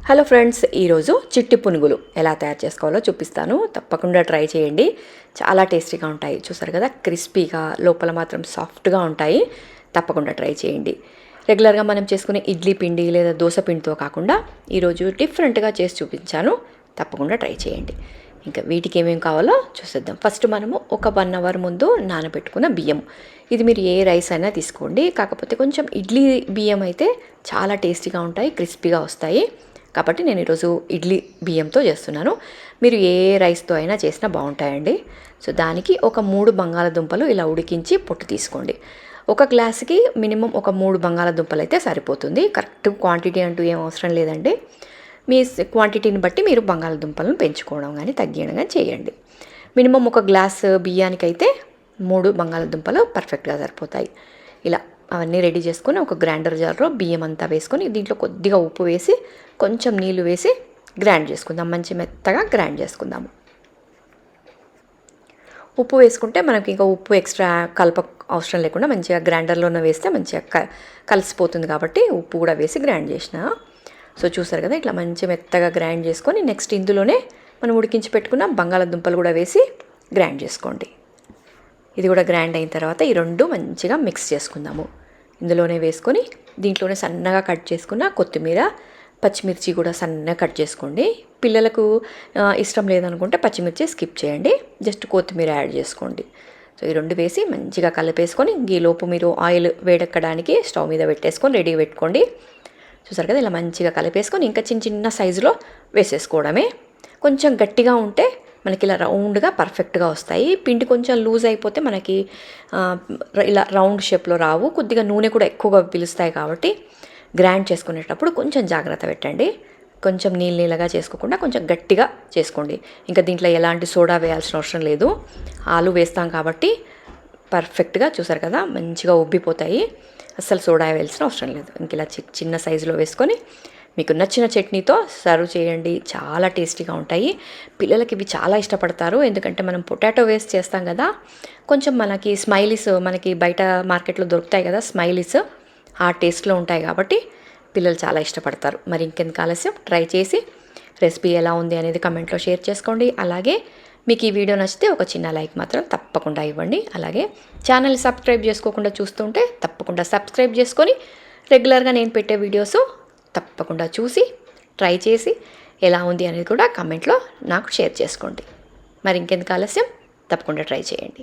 Hello friends, ఈరోజు చిట్టి పునుగులు ఎలా తయారు చేసుకోవాలో చూపిస్తాను. తప్పకుండా ట్రై చేయండి. చాలా టేస్టీగా ఉంటాయి. చూసారు కదా, క్రిస్పీగా, లోపల మాత్రం సాఫ్ట్గా ఉంటాయి. తప్పకుండా ట్రై చేయండి. రెగ్యులర్గా మనం చేసుకునే ఇడ్లీ పిండి లేదా దోశ పిండితో కాకుండా ఈరోజు డిఫరెంట్గా చేసి చూపించాను. తప్పకుండా ట్రై చేయండి. ఇంకా వీటికి ఏమేమి కావాలో చూసేద్దాం. ఫస్ట్ మనము ఒక 1 అవర్ ముందు నానబెట్టుకున్న బియ్యం. ఇది మీరు ఏ రైస్ అయినా తీసుకోండి. కాకపోతే కొంచెం ఇడ్లీ బియ్యం అయితే చాలా టేస్టీగా ఉంటాయి, క్రిస్పీగా వస్తాయి. కాబట్టి నేను ఈరోజు ఇడ్లీ బియ్యంతో చేస్తున్నాను. మీరు ఏ రైస్తో అయినా చేసినా బాగుంటాయండి. సో దానికి ఒక 3 బంగాళదుంపలు ఇలా ఉడికించి పొట్టు తీసుకోండి. ఒక గ్లాసుకి మినిమం ఒక 3 బంగాళదుంపలు అయితే సరిపోతుంది. కరెక్ట్ క్వాంటిటీ అంటూ ఏం అవసరం లేదండి. మీ క్వాంటిటీని బట్టి మీరు బంగాళదుంపలను పెంచుకోవడం కానీ తగ్గించడం కానీ చేయండి. మినిమం ఒక గ్లాస్ బియ్యానికైతే 3 బంగాళదుంపలు పర్ఫెక్ట్గా సరిపోతాయి. ఇలా అవన్నీ రెడీ చేసుకొని ఒక గ్రైండర్ జార్లో బియ్యం అంతా వేసుకొని దీంట్లో కొద్దిగా ఉప్పు వేసి కొంచెం నీళ్ళు వేసి గ్రైండ్ చేసుకుందాం. మంచి మెత్తగా గ్రైండ్ చేసుకుందాము. ఉప్పు వేసుకుంటే మనకి ఇంకా ఉప్పు ఎక్స్ట్రా కలప అవసరం లేకుండా మంచిగా గ్రైండర్లోనే వేస్తే మంచిగా కలిసిపోతుంది. కాబట్టి ఉప్పు కూడా వేసి గ్రైండ్ చేసిన. సో చూసారు కదా, ఇట్లా మంచి మెత్తగా గ్రైండ్ చేసుకొని నెక్స్ట్ ఇందులోనే మనం ఉడికించి పెట్టుకున్న బంగాళదుంపలు కూడా వేసి గ్రైండ్ చేసుకోండి. ఇది కూడా గ్రైండ్ అయిన తర్వాత ఈ రెండు మంచిగా మిక్స్ చేసుకుందాము. ఇందులోనే వేసుకొని దీంట్లోనే సన్నగా కట్ చేసుకున్న కొత్తిమీర, పచ్చిమిర్చి కూడా సన్నగా కట్ చేసుకోండి. పిల్లలకు ఇష్టం లేదనుకుంటే పచ్చిమిర్చి స్కిప్ చేయండి, జస్ట్ కొత్తిమీర యాడ్ చేసుకోండి. సో ఈ రెండు వేసి మంచిగా కలిపేసుకొని ఈలోపు మీరు ఆయిల్ వేడెక్కడానికి స్టవ్ మీద పెట్టేసుకొని రెడీ పెట్టుకోండి. చూసారు కదా, ఇలా మంచిగా కలిపేసుకొని ఇంకా చిన్న చిన్న సైజులో వేసేసుకోవడమే. కొంచెం గట్టిగా ఉంటే మనకి ఇలా రౌండ్గా పర్ఫెక్ట్గా వస్తాయి. పిండి కొంచెం లూజ్ అయిపోతే మనకి ఇలా రౌండ్ షేప్లో రావు. కొద్దిగా నూనె కూడా ఎక్కువగా పీలుస్తాయి. కాబట్టి గ్రైండ్ చేసుకునేటప్పుడు కొంచెం జాగ్రత్త పెట్టండి. కొంచెం నీళ్ళగా చేసుకోకుండా కొంచెం గట్టిగా చేసుకోండి. ఇంకా దీంట్లో ఎలాంటి సోడా వేయాల్సిన అవసరం లేదు. ఆలు వేస్తాం కాబట్టి పర్ఫెక్ట్గా చూసారు కదా మంచిగా ఉబ్బిపోతాయి. అస్సలు సోడా వేయాల్సిన అవసరం లేదు. ఇంక ఇలా చిన్న సైజులో వేసుకొని మీకు నచ్చిన చట్నీతో సర్వ్ చేయండి. చాలా టేస్టీగా ఉంటాయి. పిల్లలకి ఇవి చాలా ఇష్టపడతారు. ఎందుకంటే మనం పొటాటో వేస్ట్ చేస్తాం కదా, కొంచెం మనకి స్మైలీస్ మనకి బయట మార్కెట్లో దొరుకుతాయి కదా స్మైలీస్, ఆ టేస్ట్లో ఉంటాయి. కాబట్టి పిల్లలు చాలా ఇష్టపడతారు. మరి ఇంకెందుకు ఆలస్యం, ట్రై చేసి రెసిపీ ఎలా ఉంది అనేది కమెంట్లో షేర్ చేసుకోండి. అలాగే మీకు ఈ వీడియో నచ్చితే ఒక చిన్న లైక్ మాత్రం తప్పకుండా ఇవ్వండి. అలాగే ఛానల్ సబ్స్క్రైబ్ చేసుకోకుండా చూస్తుంటే తప్పకుండా సబ్స్క్రైబ్ చేసుకొని రెగ్యులర్గా నేను పెట్టే వీడియోస్ తప్పకుండా చూసి ట్రై చేసి ఎలా ఉంది అనేది కూడా కమెంట్లో నాకు షేర్ చేసుకోండి. మరి ఇంకెందుకు ఆలస్యం, తప్పకుండా ట్రై చేయండి.